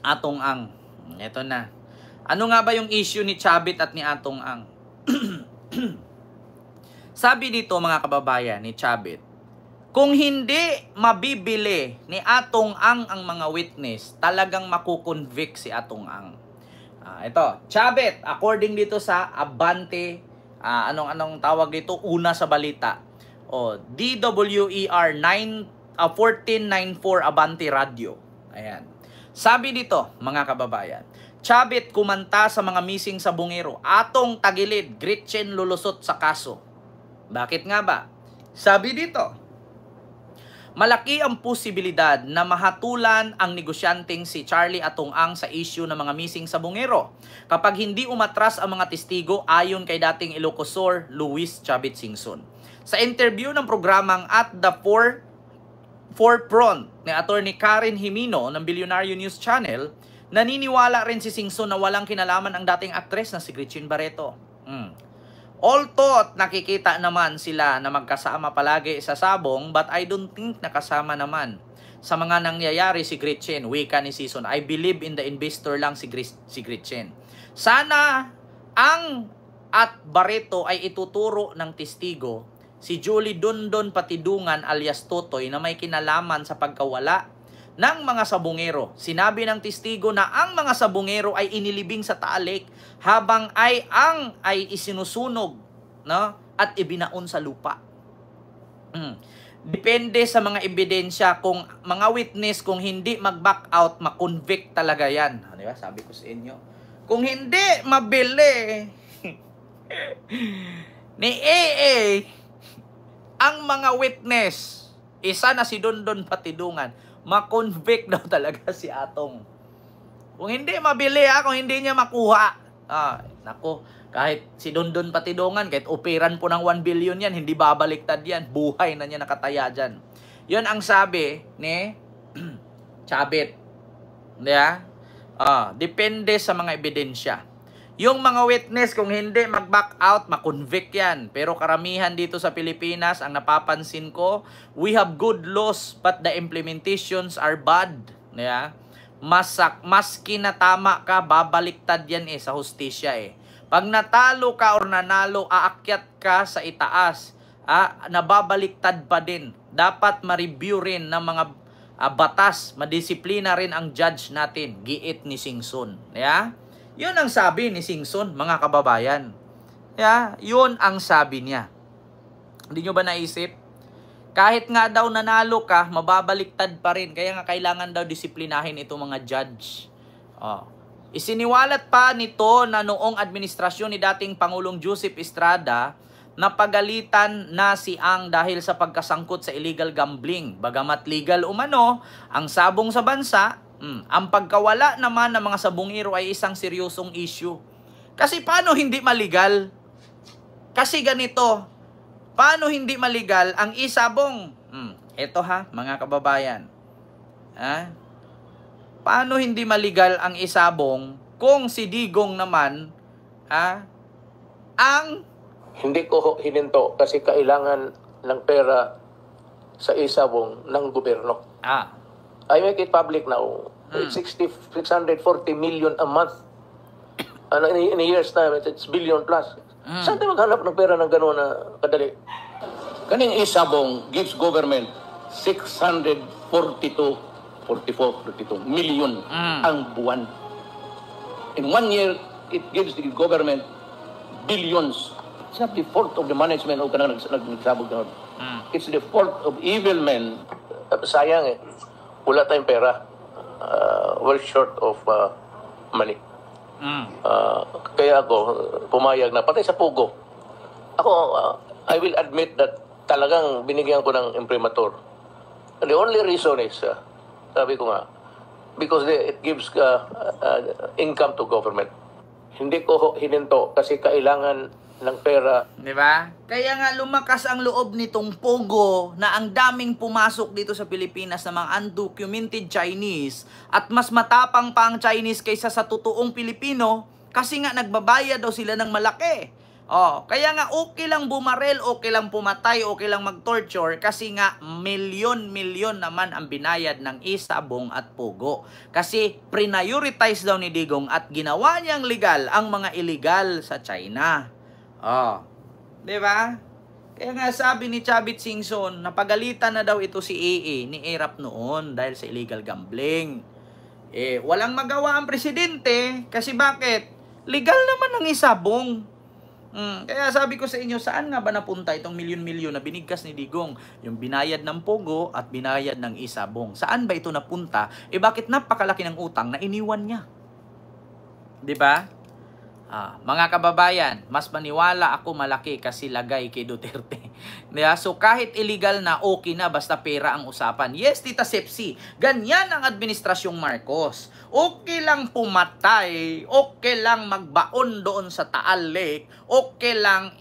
Atong Ang. Ito na. Ano nga ba yung issue ni Chavit at ni Atong Ang? Sabi dito mga kababayan ni Chavit, kung hindi mabibili ni Atong Ang mga witness, talagang makukonvict si Atong Ang. Ito, Chavit, according dito sa Abante, anong tawag dito? Una sa balita. DWER 1494 Abante Radio. Ayan. Sabi dito, mga kababayan, Chavit kumanta sa mga missing sa bungero. Atong tagilid, Gretchen lulusot sa kaso. Bakit nga ba? Sabi dito, malaki ang posibilidad na mahatulan ang negosyanteng si Charlie Atong Ang sa issue ng mga missing sa bungero kapag hindi umatras ang mga testigo ayon kay dating Ilocosur Luis Chavit Singson. Sa interview ng programang At the Forefront ni Attorney Karen Jimino ng Billionario News Channel, naniniwala rin si Singson na walang kinalaman ang dating aktres na si Gretchen Barreto. Although nakikita naman sila na magkasama palagi sa sabong, but I don't think nakasama naman sa mga nangyayari si Gretchen. Wika ni Singson, I believe in the investor lang si Gretchen. Sana Ang at Barreto ay ituturo ng testigo si Julie Dondon Patidungan alias Totoy na may kinalaman sa pagkawala ng mga sabungero. Sinabi ng testigo na ang mga sabungero ay inilibing sa taalik habang ang ay isinusunog, no? At ibinaon sa lupa. Depende sa mga ebidensya, kung mga witness, kung hindi mag-back out, makonvict talaga yan. Di ba? Sabi ko sa inyo. Kung hindi mabili ni AA ang mga witness, isa na si Dondon Patidungan, makonvict daw talaga si Atong. Kung hindi mabili kung hindi niya makuha. Nako, kahit si Dondon Patidungan, kahit operan po ng 1 billion yan, hindi babaliktad yan. Buhay na niya nakataya dyan. Yun ang sabi ni Chavit. Diba? Depende sa mga ebidensya. Yung mga witness, kung hindi mag-back out, makonvict yan. Pero karamihan dito sa Pilipinas, ang napapansin ko, we have good laws, but the implementations are bad. Yeah? Maski na tama ka, babaliktad yan sa hustisya Pag natalo ka or nanalo, aakyat ka sa itaas. Nababaliktad pa din. Dapat ma-review rin ng mga batas, madisiplina rin ang judge natin. Giit ni Singson. Yeah? Yun ang sabi ni Singson, mga kababayan. Yun ang sabi niya. Hindi nyo ba naisip? Kahit nga daw nanalo ka, mababaliktad pa rin. Kaya nga kailangan daw disiplinahin itong mga judge. Isiniwalat pa nito na noong administrasyon ni dating Pangulong Joseph Estrada, napagalitan na si Ang dahil sa pagkasangkot sa illegal gambling. Bagamat legal umano ang sabong sa bansa, ang pagkawala naman ng mga sabungero ay isang seryosong issue. Kasi paano hindi maligal? Kasi ganito, paano hindi maligal ang isabong? Ito mga kababayan. Paano hindi maligal ang isabong kung si Digong naman, ang... Hindi ko hininto kasi kailangan ng pera sa isabong ng gobyerno. I make it public now. It's 640 million a month. In a year's time, it's billion plus. Saan tayo maghanap ng pera ng gano'n na kadali? Kaning isabong gives government 642 million ang buwan. In 1 year, it gives the government billions. It's not the fault of the management o kanang nagsabog na. It's the fault of evil men. Sayang wala tayong pera. We're short of money. Kaya ako, pumayag na, pati sa Pugo. Ako, I will admit that talagang binigyan ko ng imprimatur. The only reason is, sabi ko nga, because it gives income to government. Hindi ko hininto kasi kailangan ng pera. Diba? Kaya nga lumakas ang loob nitong Pogo na ang daming pumasok dito sa Pilipinas na mga undocumented Chinese at mas matapang pa ang Chinese kaysa sa totoong Pilipino kasi nga nagbabayad daw sila ng malaki Oh, kaya nga okay lang bumarel, okay lang pumatay, okay lang mag-torture kasi nga milyon-milyon naman ang binayad ng Isa, Bong at Pugo. Kasi prioritize daw ni Digong at ginawa niyang legal ang mga illegal sa China. Oh, 'di ba? Kaya nga sabi ni Chavit Singson, napagalitan na daw ito si AA ni Erap noon dahil sa illegal gambling. Walang magawa ang presidente kasi bakit? Legal naman ang Isa, Bong. Kaya sabi ko sa inyo, saan nga ba napunta itong milyon-milyon na binigkas ni Digong? Yung binayad ng Pogo at binayad ng Isa, Bong. Saan ba ito napunta? Bakit napakalaki ng utang na iniwan niya? 'Di ba? Mga kababayan, mas maniwala ako malaki kasi lagay kay Duterte. So kahit illegal na, okay na basta pera ang usapan. Yes, Tita Sepsi, ganyan ang administrasyong Marcos. Okay lang pumatay, okay lang magbaon doon sa Taal Lake, okay lang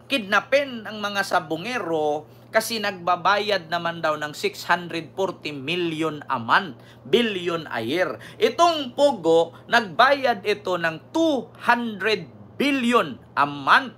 kidnapin ang mga sabongero kasi nagbabayad naman daw ng 640 million a month, billion a year. Itong Pogo, nagbayad ito ng 200 billion a month.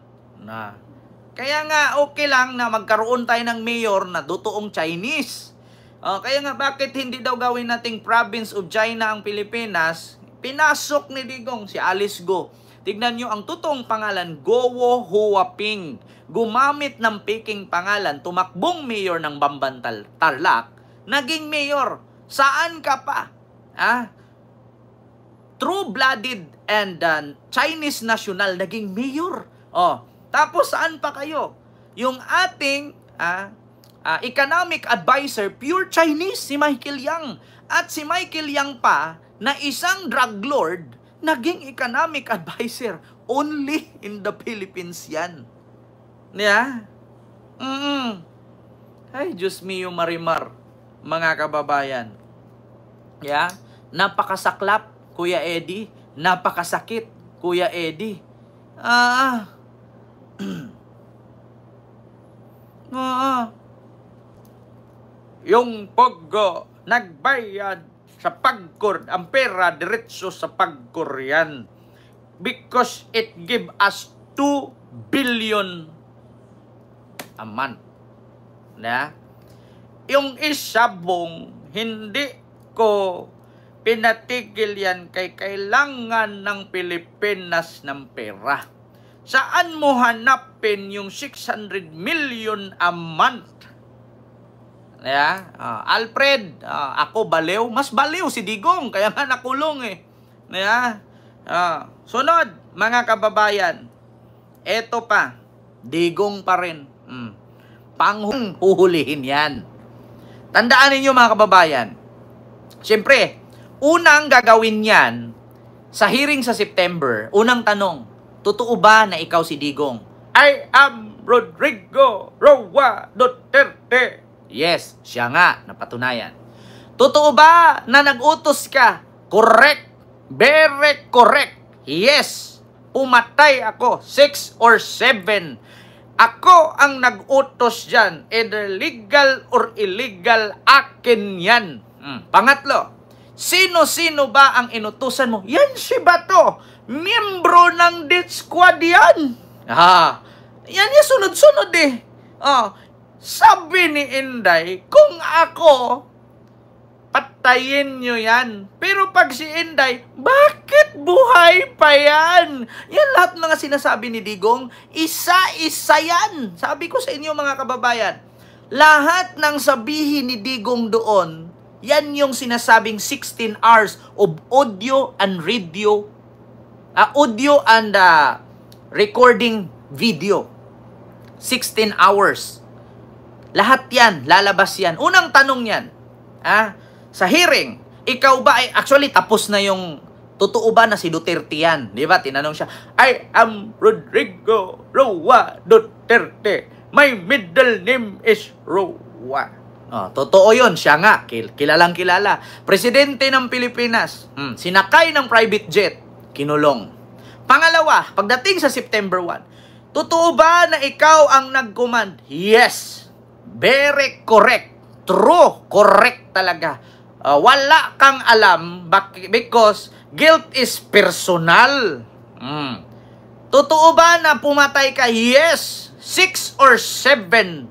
Kaya nga okay lang na magkaroon tayo ng mayor na totoong Chinese. Kaya nga bakit hindi daw gawin nating province of China ang Pilipinas? Pinasok ni Digong si Alice Go. Tignan nyo, ang totoong pangalan, Guo Huaping. Gumamit ng peking pangalan, tumakbong mayor ng Bamban Tarlac, naging mayor. Saan ka pa? True-blooded and Chinese national, naging mayor. Tapos saan pa kayo? Yung ating economic advisor, pure Chinese, si Michael Yang. At si Michael Yang pa, na isang drug lord, naging economic advisor. Only in the Philippines yan. Ay, Diyos mio Marimar, mga kababayan. Napakasaklap, Kuya Eddie. Napakasakit, Kuya Eddie. Yung Pogo, nagbayad sa pagkur, ang pera diretso sa pagkur yan. Because it give us 2 billion a month. Yung Isa, Bong, hindi ko pinatigil yan kay kailangan ng Pilipinas ng pera. Saan mo hanapin yung 600 million a month? Alfred, ako baliw. Mas baliw si Digong, kaya nga nakulong Sunod, mga kababayan. Eto pa, Digong pa rin. Panghuhulihin yan. Tandaan ninyo, mga kababayan. Siyempre, unang gagawin yan sa hearing sa September, unang tanong, totoo ba na ikaw si Digong? I am Rodrigo Roa Duterte. Yes, siya nga, napatunayan. Totoo ba na nag-utos ka? Correct. Very correct. Yes, pumatay ako, 6 or 7. Ako ang nag-utos dyan. Either legal or illegal, akin yan. Pangatlo, sino-sino ba ang inutusan mo? Yan si Bato. Miyembro ng death squad yan. Yan yung sunod-sunod Sabi ni Inday, kung ako, patayin nyo yan. Pero pag si Inday, bakit buhay pa yan? Yan lahat mga sinasabi ni Digong, isa-isa yan. Sabi ko sa inyo, mga kababayan, lahat ng sabihin ni Digong doon, yan yung sinasabing 16 hours of audio and radio, audio and recording video. 16 hours. Lahat yan, lalabas yan. Unang tanong yan, sa hearing, ikaw ba ay, actually tapos na yung, totoo ba na si Duterte yan? Di ba? Tinanong siya, I am Rodrigo Roa Duterte. My middle name is Roa. Totoo yun, siya nga, kilalang kilala. Presidente ng Pilipinas, sinakay ng private jet, kinulong. Pangalawa, pagdating sa September 1, totoo ba na ikaw ang nag-command? Yes. Very correct. True. Correct talaga. Wala kang alam because guilt is personal. Totoo ba na pumatay ka? Yes. 6 or 7.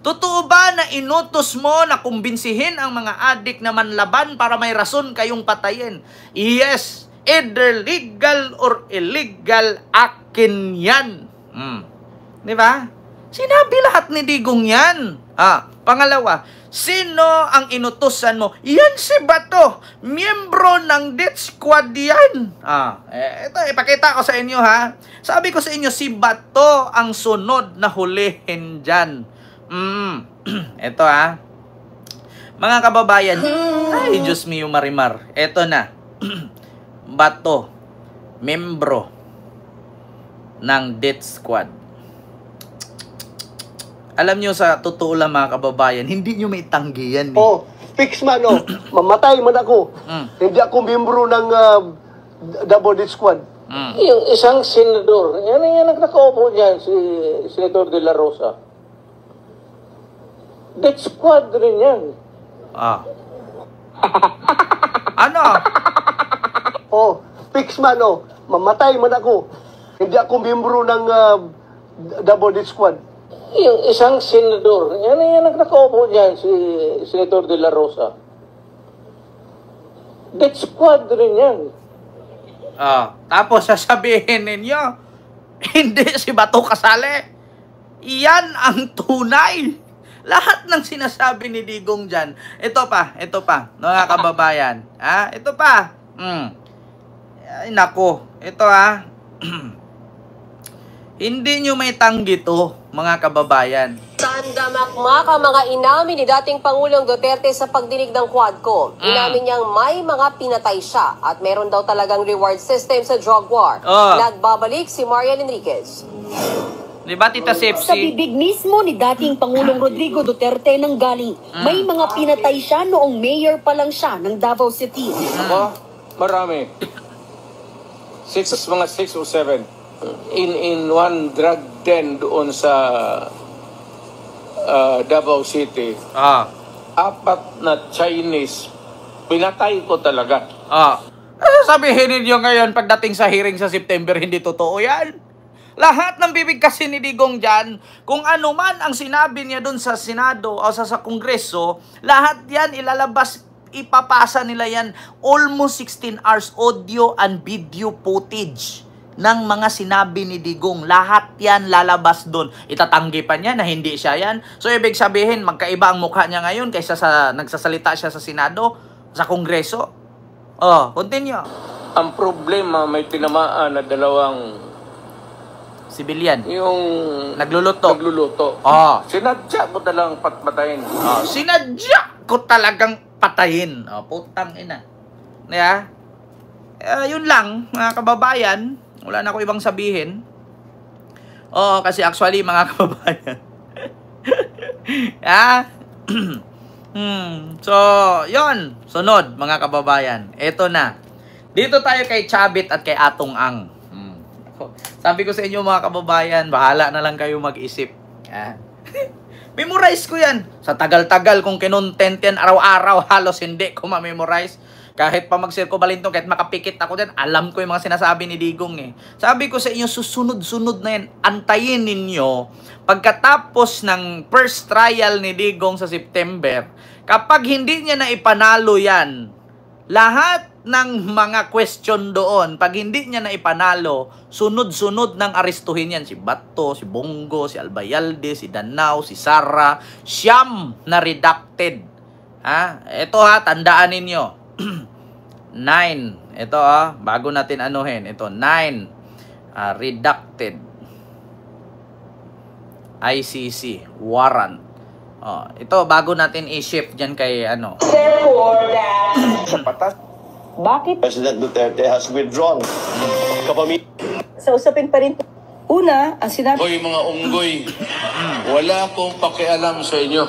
Totoo ba na inutos mo na kumbinsihin ang mga adik na manlaban para may rason kayong patayin? Yes. Either legal or illegal, akin yan. Di ba? Sinabi lahat ni Digong yan. Pangalawa, sino ang inutusan mo? Yan si Bato. Miyembro ng death squad yan. Ito, ipakita ko sa inyo ha. Sabi ko sa inyo, si Bato ang sunod na hulihin dyan. Ito ha. Mga kababayan, ay Diyos mio Marimar. Ito na. Bato, membro ng death squad. Alam nyo, sa totoo lang mga kababayan, hindi nyo may tanggi yan. Fix man, mamatay man ako. Hindi ako membro ng double death squad. Yung isang senador, yan ang nakaupo dyan, si Senador De La Rosa. Death squad rin yan. Ano? Fix man, mamatay man ako. Hindi ako membro ng double death squad. Yung isang senador, yan ang nakaupo dyan, si Senador De La Rosa. Death squad rin yan. Tapos sasabihin ninyo, hindi si Bato kasali. Yan ang tunay. Lahat ng sinasabi ni Digong dyan. Ito pa, mga kababayan. Ito pa. Ay, nako. Ito hindi nyo may tanggi to, mga kababayan. Sandamakmak ang mga inamin ni dating Pangulong Duterte sa pagdinig ng Quadcom. Inamin niyang may mga pinatay siya at meron daw talagang reward system sa drug war. Nagbabalik si Marian Enriquez. Diba, Tita Sepsi? Sa bibig mismo ni dating Pangulong Rodrigo Duterte nang galing, may mga pinatay siya noong mayor pa lang siya ng Davao City. Marami. Mga 6 o 7. In one drug den doon sa Davao City. 4 na Chinese. Pinatay ko talaga. Sabihin ninyo ngayon pagdating sa hearing sa September, hindi totoo yan. Lahat ng bibig kasi ni Digong dyan, kung ano man ang sinabi niya doon sa Senado o sa Kongreso, lahat yan ilalabas, ipapasa nila yan. Almost 16 hours audio and video footage ng mga sinabi ni Digong. Lahat yan lalabas doon. Itatanggi pa niya na hindi siya yan. So, ibig sabihin, magkaiba ang mukha niya ngayon kaysa sa nagsasalita siya sa Senado, sa Kongreso. Continue. Ang problema, may tinamaan na 2 civilian. Yung nagluluto. Sinadya ko talagang patpatayin. Sinadya ko talagang patayin. Putang ina. Yun lang, mga kababayan. Wala na ako ibang sabihin. Kasi actually, mga kababayan. So, yon. Sunod, mga kababayan. Ito na. Dito tayo kay Chabit at kay Atong Ang. Sabi ko sa inyo, mga kababayan, bahala na lang kayo mag-isip. Memorize ko yan. Sa tagal-tagal kung kinontent yan, araw-araw, halos hindi ko ma-memorize. Kahit pa mag-circo balintong, kahit makapikit ako dyan, alam ko yung mga sinasabi ni Digong Sabi ko sa inyo, susunod-sunod na yan. Antayin ninyo, pagkatapos ng first trial ni Digong sa September, kapag hindi niya na ipanalo yan, lahat ng mga question doon, pag hindi niya na ipanalo, sunod-sunod nang arestuhin yan. Si Bato, si Bongo, si Albayalde, si Danao, si Sara, siyam na redacted. Ito tandaan ninyo. 9. Ito bago natin anuhin. Ito, 9. Redacted. ICC. Warrant. Ito, bago natin i-shift dyan kay Bakit? President Duterte has withdrawn. Sa usapin pa rin. Una, ang sinabi... Hoy mga unggoy, wala akong pakialam sa inyo.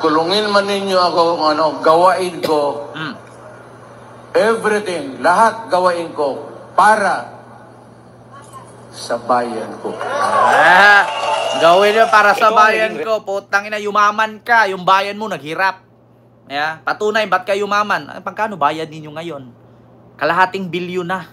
Kulungin man ninyo ako, gawain ko. Everything, lahat gawain ko para sa bayan ko. Gawin mo para sa bayan ko. Putang ina, yumaman ka. Yung bayan mo naghirap. Patunay, ba't kayo yumaman? Pagkano bayad ninyo ngayon? Kalahating bilyon na.